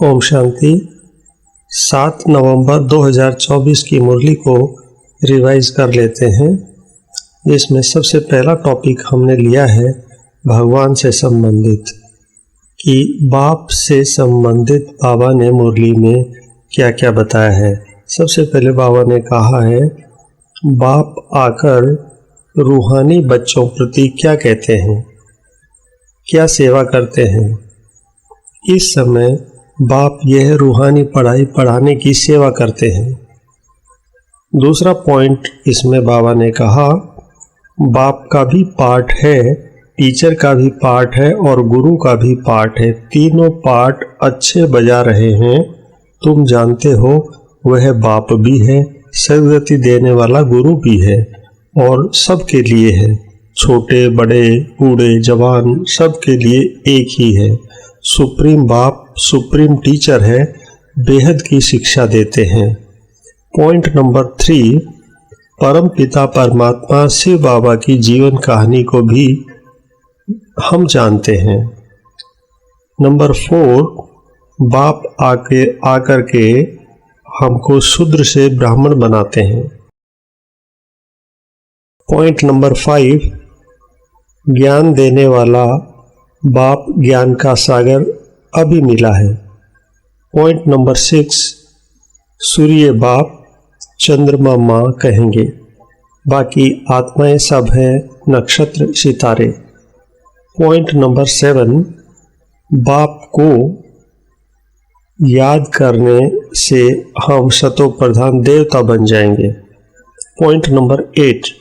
ओम शांति। 7 नवंबर 2024 की मुरली को रिवाइज कर लेते हैं। इसमें सबसे पहला टॉपिक हमने लिया है भगवान से संबंधित, कि बाप से संबंधित बाबा ने मुरली में क्या क्या बताया है। सबसे पहले बाबा ने कहा है बाप आकर रूहानी बच्चों प्रति क्या कहते हैं, क्या सेवा करते हैं। इस समय बाप यह रूहानी पढ़ाई पढ़ाने की सेवा करते हैं। दूसरा पॉइंट इसमें बाबा ने कहा बाप का भी पार्ट है, टीचर का भी पार्ट है और गुरु का भी पार्ट है। तीनों पार्ट अच्छे बजा रहे हैं। तुम जानते हो वह बाप भी है, सदगति देने वाला गुरु भी है और सबके लिए है। छोटे बड़े बूढ़े जवान सबके लिए एक ही है। सुप्रीम बाप सुप्रीम टीचर है, बेहद की शिक्षा देते हैं। पॉइंट नंबर 3, परम पिता परमात्मा शिव बाबा की जीवन कहानी को भी हम जानते हैं। नंबर 4, बाप आकर के हमको शूद्र से ब्राह्मण बनाते हैं। पॉइंट नंबर 5, ज्ञान देने वाला बाप ज्ञान का सागर अभी मिला है। पॉइंट नंबर 6, सूर्य बाप चंद्रमा माँ कहेंगे, बाकी आत्माएं सब हैं नक्षत्र सितारे। पॉइंट नंबर 7, बाप को याद करने से हम शतो प्रधान देवता बन जाएंगे। पॉइंट नंबर 8,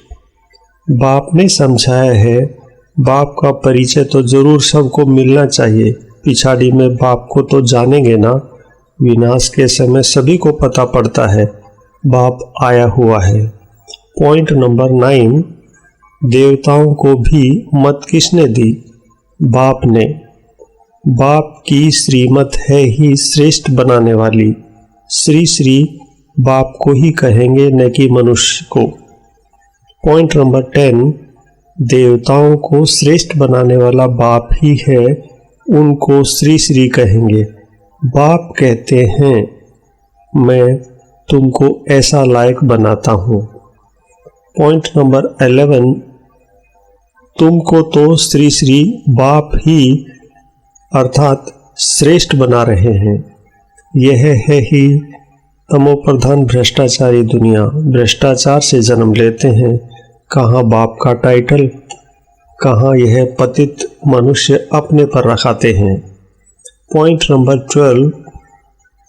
बाप ने समझाया है बाप का परिचय तो जरूर सबको मिलना चाहिए। पिछाड़ी में बाप को तो जानेंगे ना, विनाश के समय सभी को पता पड़ता है बाप आया हुआ है। पॉइंट नंबर 9, देवताओं को भी मत किसने दी? बाप ने। बाप की श्रीमत है ही श्रेष्ठ बनाने वाली। श्री श्री बाप को ही कहेंगे, न कि मनुष्य को। पॉइंट नंबर 10, देवताओं को श्रेष्ठ बनाने वाला बाप ही है, उनको श्री श्री कहेंगे। बाप कहते हैं मैं तुमको ऐसा लायक बनाता हूँ। पॉइंट नंबर 11, तुमको तो श्री श्री बाप ही अर्थात श्रेष्ठ बना रहे हैं। यह है ही तमोप्रधान भ्रष्टाचारी दुनिया, भ्रष्टाचार से जन्म लेते हैं। कहाँ बाप का टाइटल, कहाँ यह पतित मनुष्य अपने पर रखाते हैं। पॉइंट नंबर 12,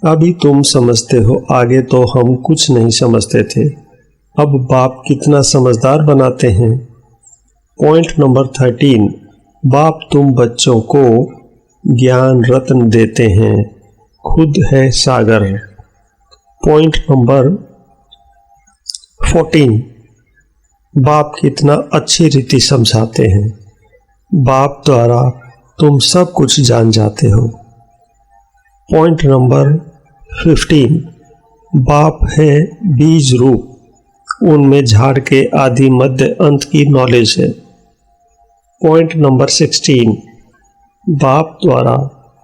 अभी तुम समझते हो, आगे तो हम कुछ नहीं समझते थे। अब बाप कितना समझदार बनाते हैं। पॉइंट नंबर 13, बाप तुम बच्चों को ज्ञान रत्न देते हैं, खुद है सागर। पॉइंट नंबर 14, बाप कितना अच्छी रीति समझाते हैं। बाप द्वारा तुम सब कुछ जान जाते हो। पॉइंट नंबर 15, बाप है बीज रूप, उनमें झाड़ के आदि मध्य अंत की नॉलेज है। पॉइंट नंबर 16, बाप द्वारा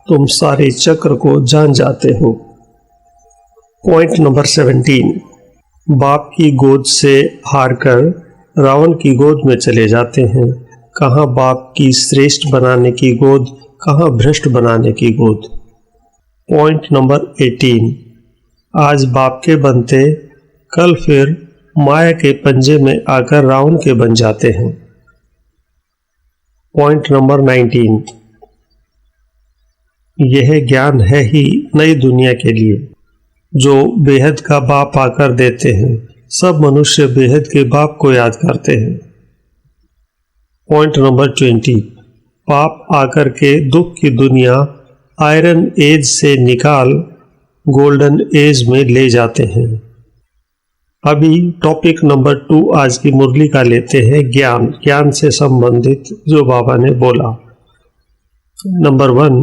तुम सारे चक्र को जान जाते हो। पॉइंट नंबर 17, बाप की गोद से हारकर रावण की गोद में चले जाते हैं। कहाँ बाप की श्रेष्ठ बनाने की गोद, कहाँ भ्रष्ट बनाने की गोद। पॉइंट नंबर 18, आज बाप के बनते कल फिर माया के पंजे में आकर रावण के बन जाते हैं। पॉइंट नंबर 19, यह ज्ञान है ही नई दुनिया के लिए, जो बेहद का बाप आकर देते हैं। सब मनुष्य बेहद के बाप को याद करते हैं। पॉइंट नंबर 20, बाप आकर के दुख की दुनिया आयरन एज से निकाल गोल्डन एज में ले जाते हैं। अभी टॉपिक नंबर 2 आज की मुरली का लेते हैं, ज्ञान। ज्ञान से संबंधित जो बाबा ने बोला। नंबर 1,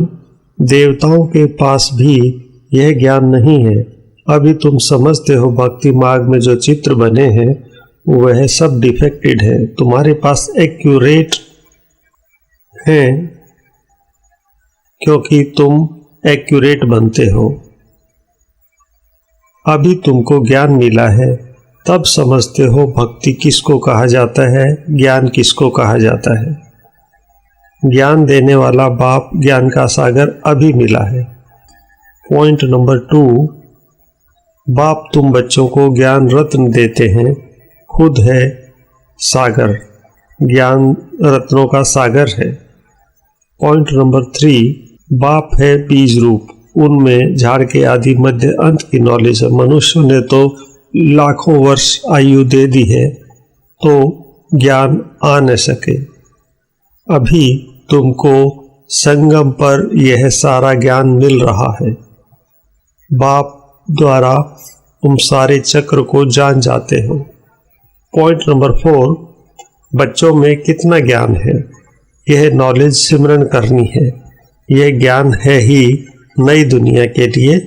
देवताओं के पास भी यह ज्ञान नहीं है। अभी तुम समझते हो भक्ति मार्ग में जो चित्र बने हैं वह सब डिफेक्टेड है। तुम्हारे पास एक्यूरेट हैं क्योंकि तुम एक्यूरेट बनते हो। अभी तुमको ज्ञान मिला है, तब समझते हो भक्ति किसको कहा जाता है, ज्ञान किसको कहा जाता है। ज्ञान देने वाला बाप ज्ञान का सागर अभी मिला है। पॉइंट नंबर 2, बाप तुम बच्चों को ज्ञान रत्न देते हैं, खुद है सागर, ज्ञान रत्नों का सागर है। पॉइंट नंबर 3, बाप है बीज रूप, उनमें झाड़ के आदि मध्य अंत की नॉलेज है। मनुष्य ने तो लाखों वर्ष आयु दे दी है तो ज्ञान आ न सके। अभी तुमको संगम पर यह सारा ज्ञान मिल रहा है। बाप द्वारा तुम सारे चक्र को जान जाते हो। पॉइंट नंबर 4, बच्चों में कितना ज्ञान है, यह नॉलेज सिमरन करनी है। यह ज्ञान है ही नई दुनिया के लिए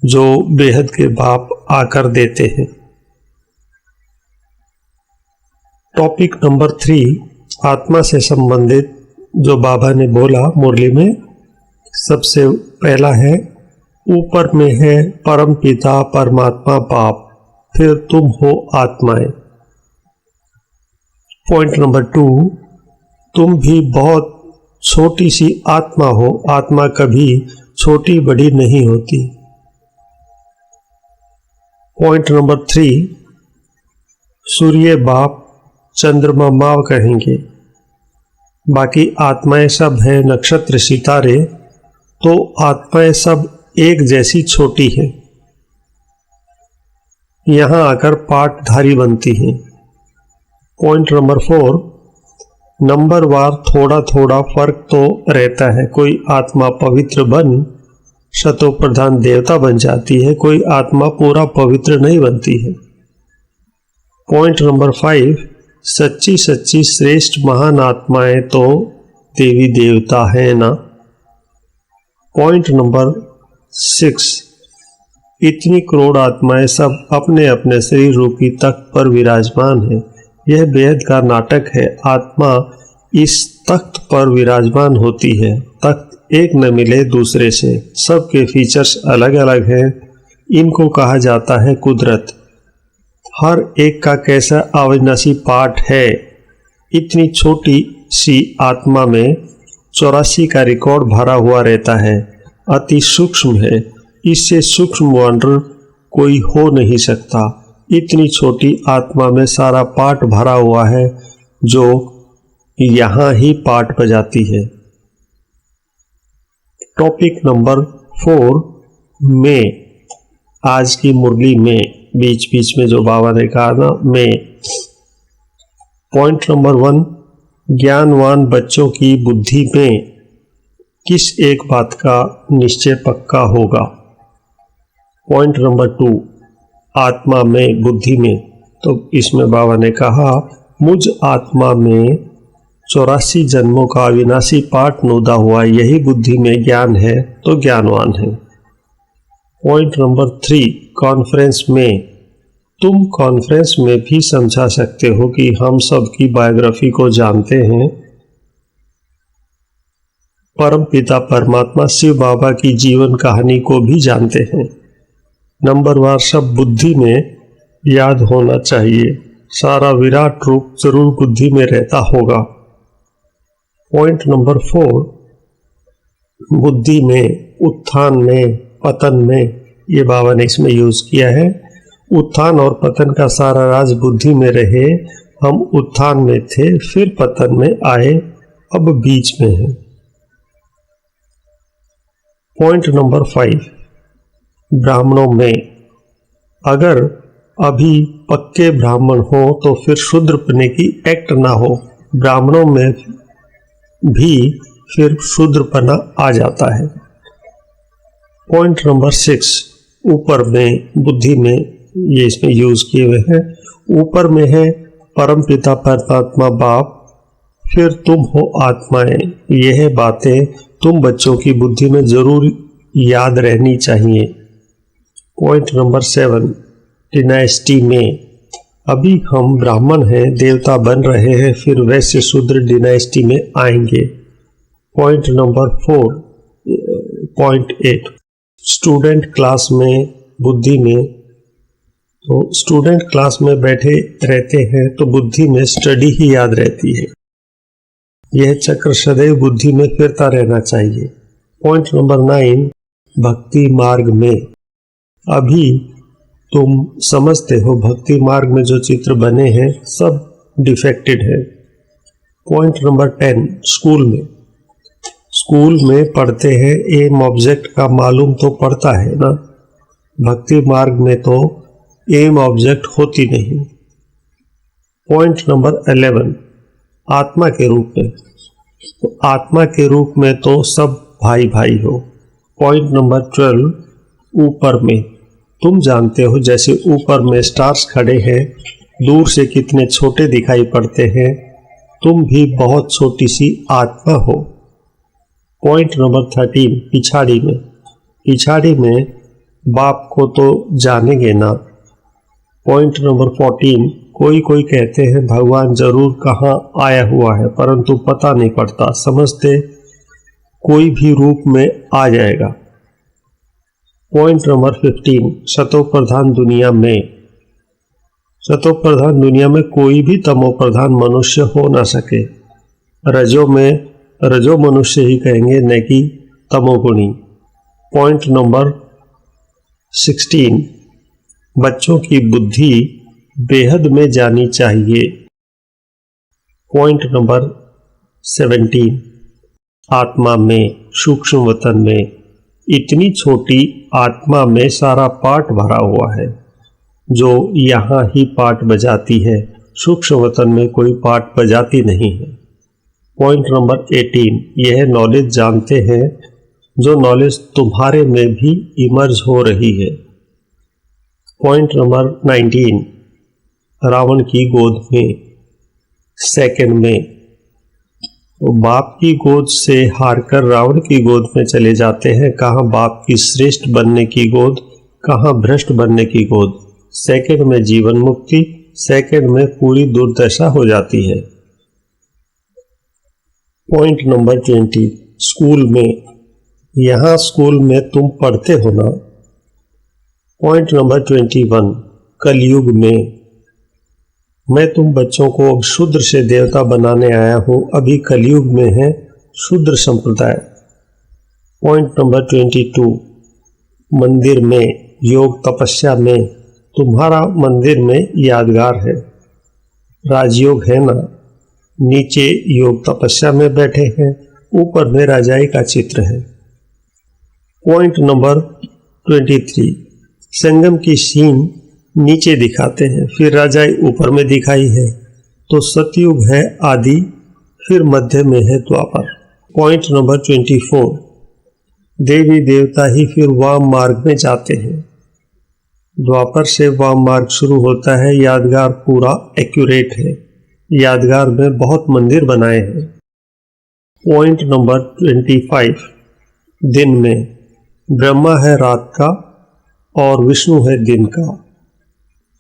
जो बेहद के बाप आकर देते हैं। टॉपिक नंबर 3, आत्मा से संबंधित जो बाबा ने बोला मुरली में, सबसे पहला है ऊपर में है परम पिता परमात्मा बाप, फिर तुम हो आत्माएं। पॉइंट नंबर 2, तुम भी बहुत छोटी सी आत्मा हो, आत्मा कभी छोटी बड़ी नहीं होती। पॉइंट नंबर 3, सूर्य बाप चंद्रमा माँ कहेंगे, बाकी आत्माएं सब है नक्षत्र सितारे, तो आत्माएं सब एक जैसी छोटी हैं, यहां आकर पाठधारी बनती हैं। पॉइंट नंबर 4, नंबर वार थोड़ा थोड़ा फर्क तो रहता है। कोई आत्मा पवित्र बन शतो प्रधान देवता बन जाती है, कोई आत्मा पूरा पवित्र नहीं बनती है। पॉइंट नंबर 5, सच्ची सच्ची श्रेष्ठ महान आत्माएं तो देवी देवता है ना। पॉइंट नंबर 6, इतनी करोड़ आत्माएं सब अपने अपने शरीर रूपी तख्त पर विराजमान है। यह बेहद का नाटक है। आत्मा इस तख्त पर विराजमान होती है, तख्त एक न मिले दूसरे से, सबके फीचर्स अलग अलग हैं। इनको कहा जाता है कुदरत। हर एक का कैसा अविनाशी पार्ट है। इतनी छोटी सी आत्मा में 84 का रिकॉर्ड भरा हुआ रहता है, अति सूक्ष्म है। इससे सूक्ष्म वंडर कोई हो नहीं सकता। इतनी छोटी आत्मा में सारा पार्ट भरा हुआ है जो यहाँ ही पार्ट बजाती है। टॉपिक नंबर 4 में, आज की मुरली में बीच बीच में जो बाबा ने कहा ना में। पॉइंट नंबर 1, ज्ञानवान बच्चों की बुद्धि में किस एक बात का निश्चय पक्का होगा। पॉइंट नंबर 2, आत्मा में बुद्धि में, तो इसमें बाबा ने कहा मुझ आत्मा में 84 जन्मों का अविनाशी पाठ नोदा हुआ, यही बुद्धि में ज्ञान है तो ज्ञानवान है। पॉइंट नंबर 3, कॉन्फ्रेंस में, तुम कॉन्फ्रेंस में भी समझा सकते हो कि हम सब की बायोग्राफी को जानते हैं। परम पिता परमात्मा शिव बाबा की जीवन कहानी को भी जानते हैं। नंबर वार सब बुद्धि में याद होना चाहिए। सारा विराट रूप जरूर बुद्धि में रहता होगा। पॉइंट नंबर 4, बुद्धि में, उत्थान में, पतन में, ये बाबा ने इसमें यूज किया है। उत्थान और पतन का सारा राज बुद्धि में रहे। हम उत्थान में थे, फिर पतन में आए, अब बीच में है। पॉइंट नंबर 5, ब्राह्मणों में, अगर अभी पक्के ब्राह्मण हो तो फिर शूद्रपने की एक्ट ना हो। ब्राह्मणों में भी फिर शूद्रपना आ जाता है। पॉइंट नंबर 6, ऊपर में, बुद्धि में, ये इसमें यूज किए हुए हैं। ऊपर में है परम पिता परमात्मा बाप, फिर तुम हो आत्माएं। यह बातें तुम बच्चों की बुद्धि में जरूर याद रहनी चाहिए। पॉइंट नंबर 7, डिनाइस्टी में, अभी हम ब्राह्मण हैं, देवता बन रहे हैं, फिर वैश्य शूद्र डिनाइस्टी में आएंगे। Point number 4, point 8 student class में बुद्धि में, तो स्टूडेंट क्लास में बैठे रहते हैं तो बुद्धि में स्टडी ही याद रहती है। यह चक्र सदैव बुद्धि में फिरता रहना चाहिए। पॉइंट नंबर 9 भक्ति मार्ग में, अभी तुम समझते हो भक्ति मार्ग में जो चित्र बने हैं सब डिफेक्टेड है। पॉइंट नंबर 10 स्कूल में पढ़ते हैं, एम ऑब्जेक्ट का मालूम तो पड़ता है ना, भक्ति मार्ग में तो एम ऑब्जेक्ट होती नहीं। पॉइंट नंबर 11 आत्मा के रूप में, तो आत्मा के रूप में तो सब भाई भाई हो। पॉइंट नंबर 12 ऊपर में, तुम जानते हो जैसे ऊपर में स्टार्स खड़े हैं दूर से कितने छोटे दिखाई पड़ते हैं, तुम भी बहुत छोटी सी आत्मा हो। पॉइंट नंबर 13 पिछाड़ी में बाप को तो जानेंगे ना। पॉइंट नंबर 14 कोई कहते हैं भगवान जरूर कहाँ आया हुआ है परंतु पता नहीं पड़ता, समझते कोई भी रूप में आ जाएगा। पॉइंट नंबर 15 सतो प्रधान दुनिया में कोई भी तमो प्रधान मनुष्य हो ना सके। रजो मनुष्य ही कहेंगे न कि तमोगुणी। पॉइंट नंबर 16 बच्चों की बुद्धि बेहद में जानी चाहिए। पॉइंट नंबर 17 आत्मा में, सूक्ष्म वतन में, इतनी छोटी आत्मा में सारा पाठ भरा हुआ है जो यहाँ ही पाठ बजाती है, सूक्ष्म वतन में कोई पाठ बजाती नहीं है। पॉइंट नंबर 18 यह नॉलेज जानते हैं जो नॉलेज तुम्हारे में भी इमर्ज हो रही है। पॉइंट नंबर 19 रावण की गोद में, सेकंड में, तो बाप की गोद से हारकर रावण की गोद में चले जाते हैं। कहाँ बाप की श्रेष्ठ बनने की गोद, कहाँ भ्रष्ट बनने की गोद। सेकंड में जीवन मुक्ति, सेकंड में पूरी दुर्दशा हो जाती है। पॉइंट नंबर 20 स्कूल में, यहाँ स्कूल में तुम पढ़ते हो ना। पॉइंट नंबर 21 कलयुग में, मैं तुम बच्चों को शूद्र से देवता बनाने आया हूं, अभी कलयुग में है शूद्र संप्रदाय। पॉइंट नंबर 22 मंदिर में, योग तपस्या में, तुम्हारा मंदिर में यादगार है, राजयोग है ना। नीचे योग तपस्या में बैठे हैं, ऊपर में राजाई का चित्र है। पॉइंट नंबर 23 संगम की सीन नीचे दिखाते हैं, फिर राजाई ऊपर में दिखाई है, तो सतयुग है आदि, फिर मध्य में है द्वापर। पॉइंट नंबर 24 देवी देवता ही फिर वाम मार्ग में जाते हैं, द्वापर से वाम मार्ग शुरू होता है। यादगार पूरा एक्यूरेट है, यादगार में बहुत मंदिर बनाए हैं। पॉइंट नंबर 25 दिन में, ब्रह्मा है रात का और विष्णु है दिन का,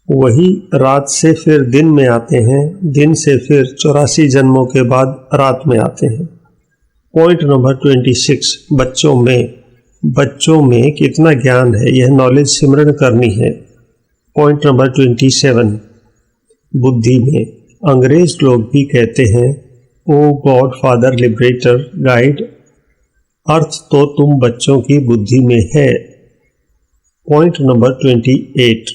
वही रात से फिर दिन में आते हैं, दिन से फिर 84 जन्मों के बाद रात में आते हैं। पॉइंट नंबर 26 बच्चों में कितना ज्ञान है, यह नॉलेज सिमरन करनी है। पॉइंट नंबर 27 बुद्धि में, अंग्रेज लोग भी कहते हैं ओ गॉड फादर लिबरेटर गाइड, अर्थ तो तुम बच्चों की बुद्धि में है। पॉइंट नंबर 28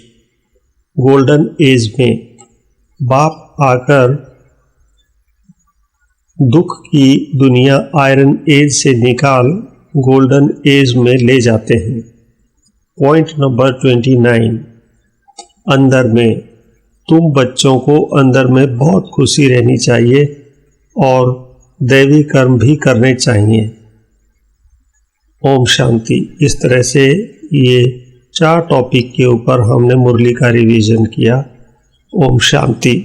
गोल्डन एज में, बाप आकर दुख की दुनिया आयरन एज से निकाल गोल्डन एज में ले जाते हैं। पॉइंट नंबर 29 अंदर में, तुम बच्चों को अंदर में बहुत खुशी रहनी चाहिए और दैवी कर्म भी करने चाहिए। ओम शांति। इस तरह से ये 4 टॉपिक के ऊपर हमने मुरली का रिवीजन किया। ओम शांति।